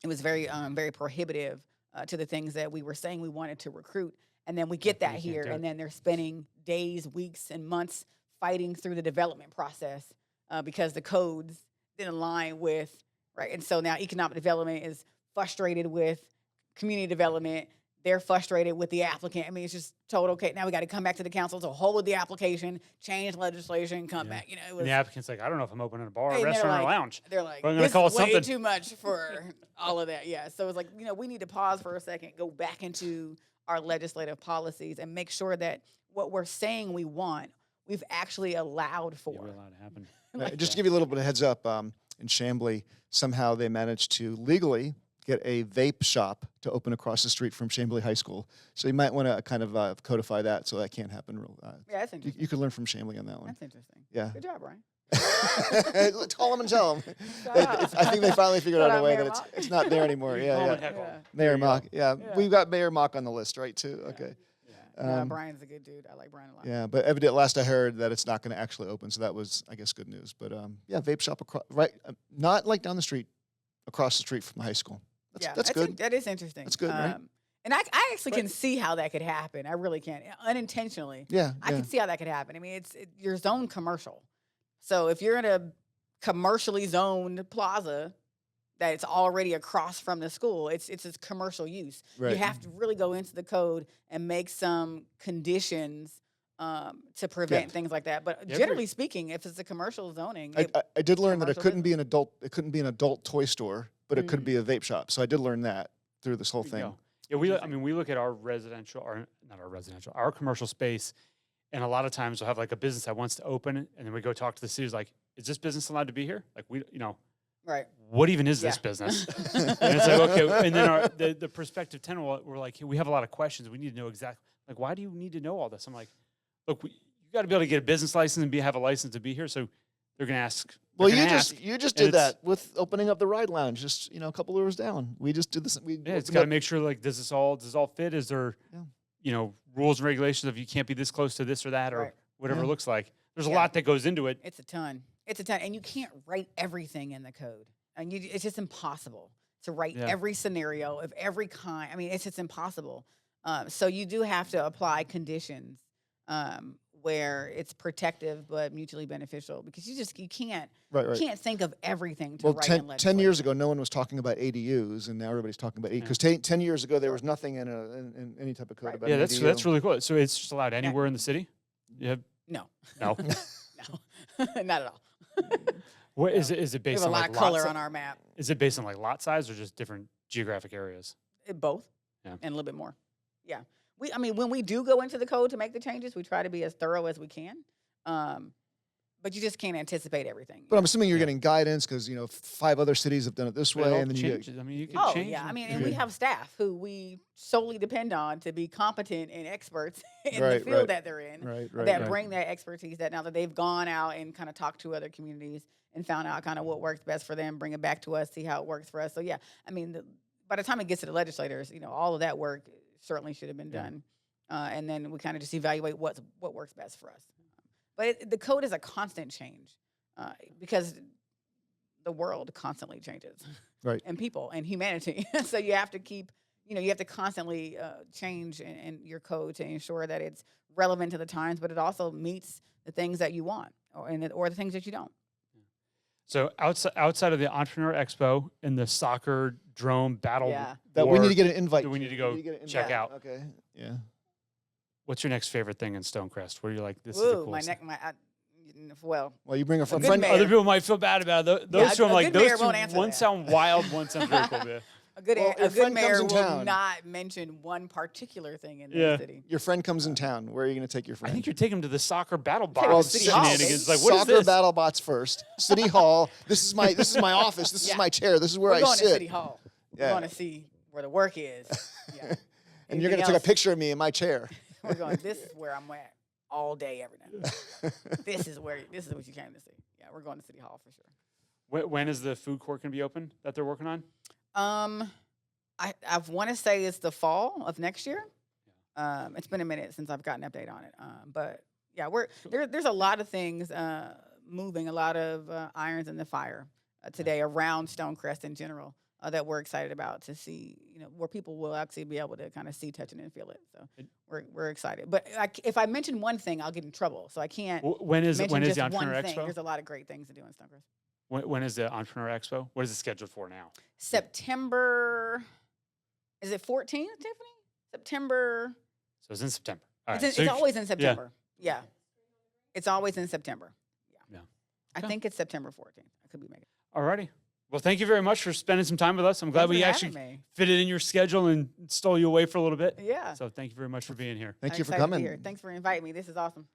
it was very, very prohibitive to the things that we were saying we wanted to recruit. And then we get that here, and then they're spending days, weeks, and months fighting through the development process because the codes didn't align with, right? And so now economic development is frustrated with community development. They're frustrated with the applicant. I mean, it's just told, okay, now we got to come back to the council to hold the application, change legislation, come back. It was, And the applicant's like, I don't know if I'm opening a bar, and a they're restaurant, or a like- lounge. They're like, But I'm gonna this call is it way something. too much for all of that. Yeah. So it's like, we need to pause for a second, go back into our legislative policies and make sure that what we're saying we want, we've actually allowed for. Yeah, we're allowed to happen. Just to give you a little bit of heads up, in Chamblee, somehow they managed to legally get a vape shop to open across the street from Chamblee High School. So you might want to kind of codify that so that can't happen. Yeah, that's interesting. You could learn from Chamblee on that one. That's interesting. Yeah. Good job, Brian. Call them and tell them. Shout I think they finally figured Shout out a out way Mayor that Mock. it's not there anymore. Yeah, Call 'em yeah. and heckle 'em. Yeah. Mayor There you go. Mock. Yeah. Yeah. We've got Mayor Mock on the list, right, too? Okay. Yeah. Brian's a good dude. I like Brian a lot. Yeah, but evidently, last I heard that it's not going to actually open, so that was, I guess, good news. But yeah, vape shop across, right, not like down the street, across the street from the high school. That's good. That is interesting. That's good, right? And I actually can see how that could happen. I really can, unintentionally. Yeah, I can see how that could happen. I mean, you're zoned commercial, so if you're in a commercially zoned plaza that it's already across from the school, it's commercial use. Right. You have to really go into the code and make some conditions to prevent things like that. But Yeah, generally speaking, if it's a commercial zoning, I did learn that it commercial couldn't be an adult. It couldn't be an adult toy store, but it could be a vape shop. So I did learn that through this whole There you thing. go. Yeah, we look at our residential, or not our residential, our commercial space, and a lot of times we'll have like a business that wants to open, and then we go talk to the city, like, is this business allowed to be here? Like, right. what even is this Yeah. business? And it's like, okay, and then the prospective tenant, we're like, we have a lot of questions. We need to know exactly, like, why do you need to know all this? I'm like, look, you got to be able to get a business license and have a license to be here. So they're going to ask. Well, they're you gonna just ask, you just and did it's- that with opening up the ride lounge, just a couple doors down. We just did this. Yeah, it's got to make sure, like, does this all fit? Is there, Yeah. rules and regulations of you can't be this close to this or that or Right. whatever Yeah. it looks like? There's a Yeah. lot that goes into it. It's a ton. It's a ton. And you can't write everything in the code. And it's just impossible to write Yeah. every scenario of every kind. I mean, it's just impossible. So you do have to apply conditions where it's protective but mutually beneficial, because you can't right. can't think of everything to Well, write 10 in 10 years legislation. ago, no one was talking about ADUs, and now everybody's talking about Yeah. because 10 years ago there was nothing in any type of code Right. about Yeah, an that's ADU. really cool. So it's just allowed anywhere in the city? You have No, no. no, not at all. What is it? We Based have a on lot like of lot color si- on our map. Is it based on like lot size or just different geographic areas? Both, Yeah. and a little bit more. Yeah, when we do go into the code to make the changes, we try to be as thorough as we can. But you just can't anticipate everything. But I'm assuming you're getting guidance because 5 other cities have done it this But it way, all and then you changes. I mean, you can Oh change. yeah, I them. mean, and we have staff who we solely depend on to be competent and experts in Right, the field right. that they're in. right, That right. bring that expertise, that now that they've gone out and kind of talked to other communities and found out kind of what works best for them, bring it back to us, see how it works for us. So yeah, I mean, by the time it gets to the legislators, all of that work certainly should have been Yeah. done, and then we kind of just evaluate what works best for us. But the code is a constant change because the world constantly changes, Right. and people and humanity. So you have to keep, you have to constantly change in your code to ensure that it's relevant to the times, but it also meets the things that you want or the things that you don't. So outside of the Entrepreneur Expo and the soccer drone battle, Yeah. That we war, need to get an invite. do we need to We go get an check invite. out? Okay. Yeah. What's your next favorite thing in Stonecrest? Where you're like, this is Ooh, the my coolest. neck, well, Well, you bring a good friend. mayor. Other people might feel bad about it. Those Yeah, two. I'm a like, good those mayor two. won't answer One that. sound wild, one sounds very cool. Yeah. a good Well, your a good friend comes mayor in will town. not mention one particular thing in Yeah. the city. Your friend comes in town. Where are you going to take your I friend? think you're taking them to the soccer battle box. Well, City shenanigans. Hall, Like, what is Soccer this? battle bots first. City Hall. This is my office. This Yeah. is my chair. This is where We're I going sit. to City Hall. Yeah. We're going to see where the work is. Yeah. And you're going to Anything take a else? picture of me in my chair. We're going, this is where I'm at all day, every day. This is what you came to see. Yeah, we're going to City Hall for sure. When is the food court going to be open that they're working on? I want to say it's the fall of next year. It's been a minute since I've gotten an update on it. But yeah, there's a lot of things moving, a lot of irons in the fire today around Stonecrest in general that we're excited about to see, where people will actually be able to kind of see, touch it, and feel it. So we're excited. But if I mention one thing, I'll get in trouble. So I can't When is mention the just Entrepreneur one thing. Expo? There's a lot of great things to do in Stonecrest. When is the Entrepreneur Expo? What is it scheduled for now? September, is it 14th, Tiffany? September. So it's in September. All right. It's So always in September. Yeah. It's always in September. Yeah. I Okay. think it's September 14th. I could be making. Alrighty. Well, thank you very much for spending some time with us. I'm glad Thanks we for actually having me. fit it in your schedule and stole you away for a little bit. Yeah. So thank you very much for being here. Thank I'm you for excited to be coming. here. Thanks for inviting me. This is awesome.